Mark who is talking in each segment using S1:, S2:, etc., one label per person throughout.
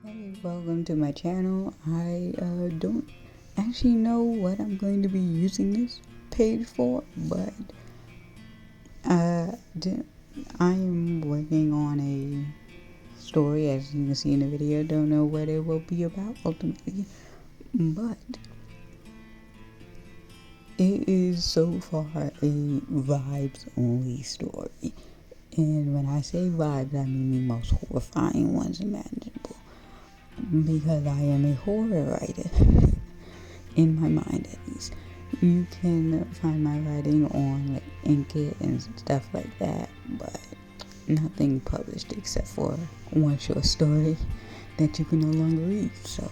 S1: Hey, welcome to my channel. I don't actually know what I'm going to be using this page for, but I'm working on a story, as you can see in the video. Don't know what it will be about ultimately, but it is so far a vibes only story. And when I say vibes, I mean the most horrifying ones imaginable. Because I am a horror writer, in my mind at least. You can find my writing on like Inkitt and stuff like that, but nothing published except for one short story that you can no longer read. So,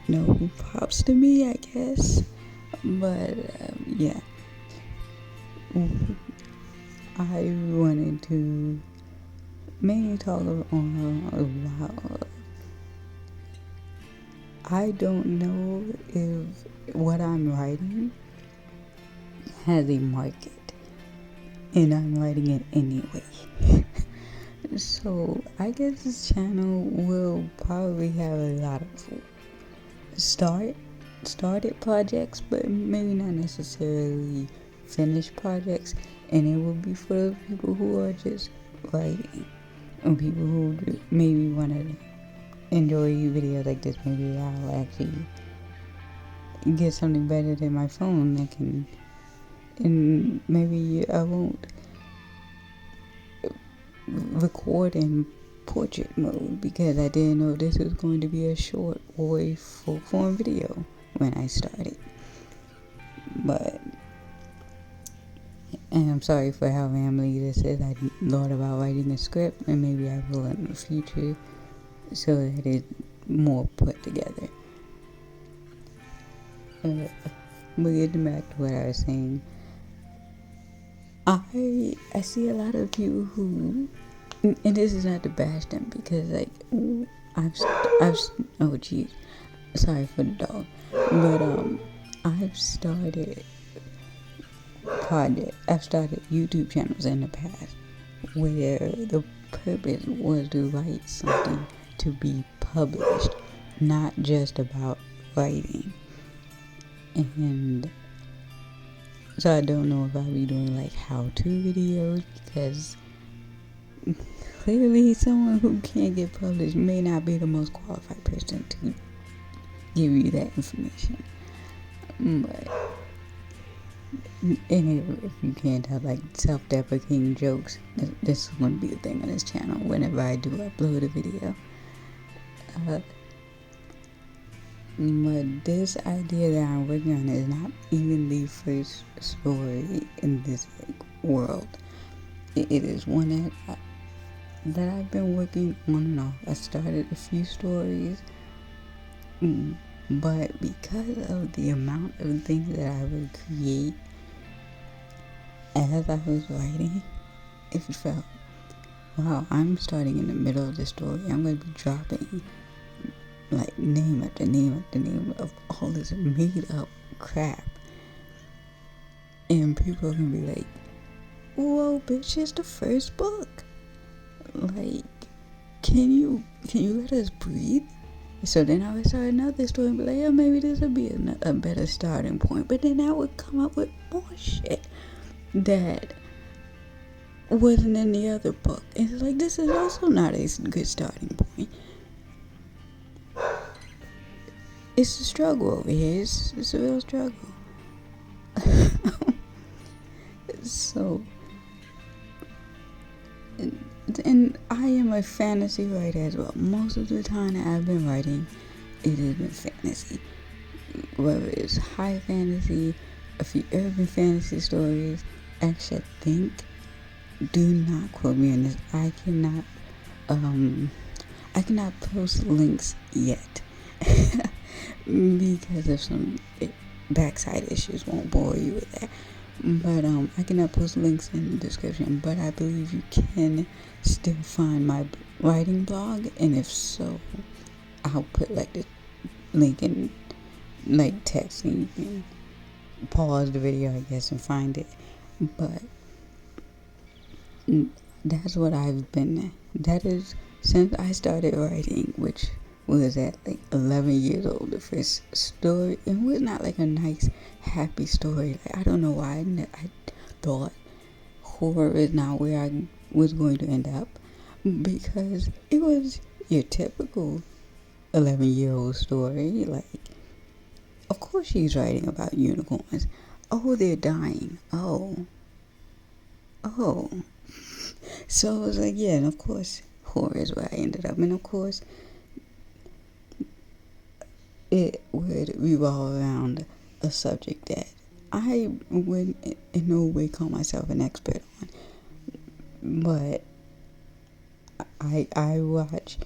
S1: no props to me, I guess. But yeah, I wanted to mainly talk about. I don't know if what I'm writing has a market, and I'm writing it anyway. So I guess this channel will probably have a lot of started projects, but maybe not necessarily finished projects, and it will be for those people who are just writing, and people who maybe want to enjoy videos like this. Maybe I'll actually get something better than my phone that can, and maybe I won't record in portrait mode because I didn't know this was going to be a short or a full form video when I started. But, and I'm sorry for how rambly this is. I thought about writing a script, and maybe I will in the future, so that it's more put together. But getting back to what I was saying, I see a lot of people who, and this is not to bash them, because like I've oh geez, sorry for the dog, but I've started YouTube channels in the past where the purpose was to write something to be published, not just about writing. And so I don't know if I'll be doing like how-to videos, because clearly someone who can't get published may not be the most qualified person to give you that information. But and if you can't have like self-deprecating jokes, this is going to be a thing on this channel whenever I do upload a video. But this idea that I'm working on is not even the first story in this world. It is one that I've been working on and off. I started a few stories, but because of the amount of things that I would create as I was writing, it felt, wow, I'm starting in the middle of the story. I'm going to be dropping like name after name after name of all this made up crap, and people are gonna be like, whoa bitch, it's the first book, like can you let us breathe? So then I would start another story and be like, yeah, maybe this would be a better starting point, but then I would come up with more shit that wasn't in the other book, and it's like, this is also not a good starting point. It's a struggle over here. It's a real struggle. So, and I am a fantasy writer as well. Most of the time that I've been writing, it has been fantasy. Whether it's high fantasy, a few urban fantasy stories. Actually, I think, do not quote me on this. I cannot post links yet. Because of some backside issues. Won't bore you with that, but I cannot post links in the description, but I believe you can still find my writing blog, and if so, I'll put like the link in like text, and you can pause the video, I guess, and find it. But that's what I've been, that is since I started writing, which was at like 11 years old, the first story. It was not like a nice, happy story. Like, I don't know why I thought horror is not where I was going to end up, because it was your typical 11-year-old story. Like, of course she's writing about unicorns. Oh, they're dying. Oh. So it was like, yeah, and of course horror is where I ended up. And of course it would revolve around a subject that I would in no way call myself an expert on. But I watch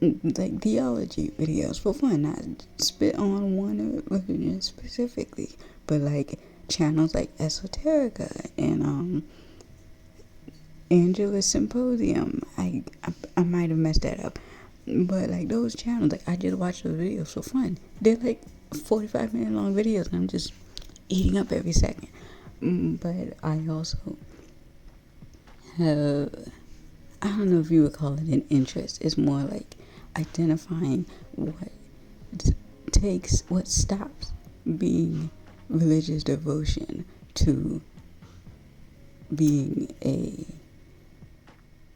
S1: like theology videos for fun, not spit on one religion specifically, but like channels like Esoterica and Angela's Symposium. I might have messed that up, but like those channels, like I just watch those videos for fun. They're like 45-minute long videos, and I'm just eating up every second. But I also have, I don't know if you would call it an interest. It's more like identifying what stops being religious devotion to being a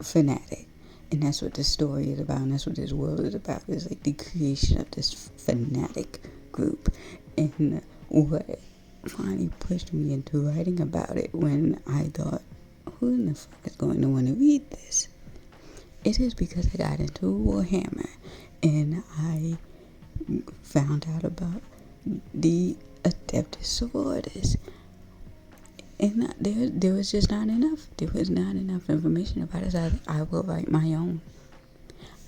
S1: fanatic. And that's what this story is about, and that's what this world is about. It's like the creation of this fanatic group. And what finally pushed me into writing about it, when I thought, who in the fuck is going to want to read this? It is because I got into Warhammer and I found out about the Adeptus Sororitas. And there was just not enough. There was not enough information about it. So I will write my own.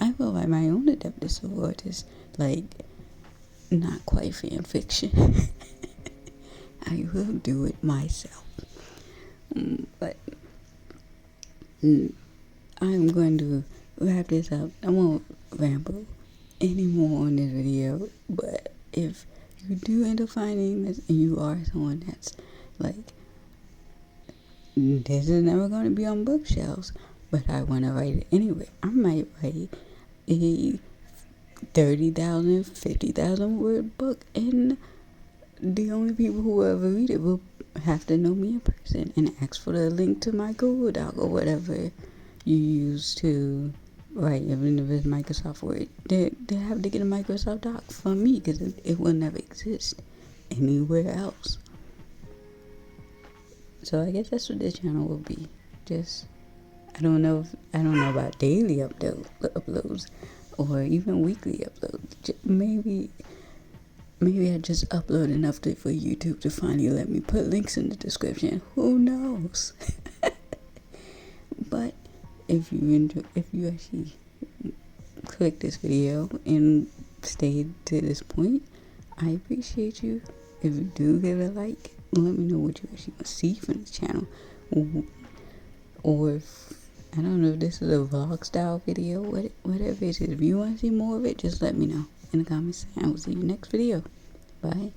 S1: I will write my own Adeptus Sororitas. Like, not quite fan fiction. I will do it myself. But I'm going to wrap this up. I won't ramble anymore on this video. But if you do end up finding this and you are someone that's like, this is never going to be on bookshelves, but I want to write it anyway, I might write a 30,000, 50,000 word book, and the only people who will ever read it will have to know me in person and ask for the link to my Google Doc or whatever you use to write. Even if it's Microsoft Word, they have to get a Microsoft Doc from me, because it will never exist anywhere else. So I guess that's what this channel will be. Just, I don't know about daily uploads or even weekly uploads. Maybe I just upload enough for YouTube to finally let me put links in the description. Who knows? But if you actually click this video and stayed to this point, I appreciate you. If you do give it a like, let me know what you actually want to see from this channel. Or if, I don't know if this is a vlog style video, whatever it is. If you want to see more of it, just let me know in the comments. I will see you next video. Bye.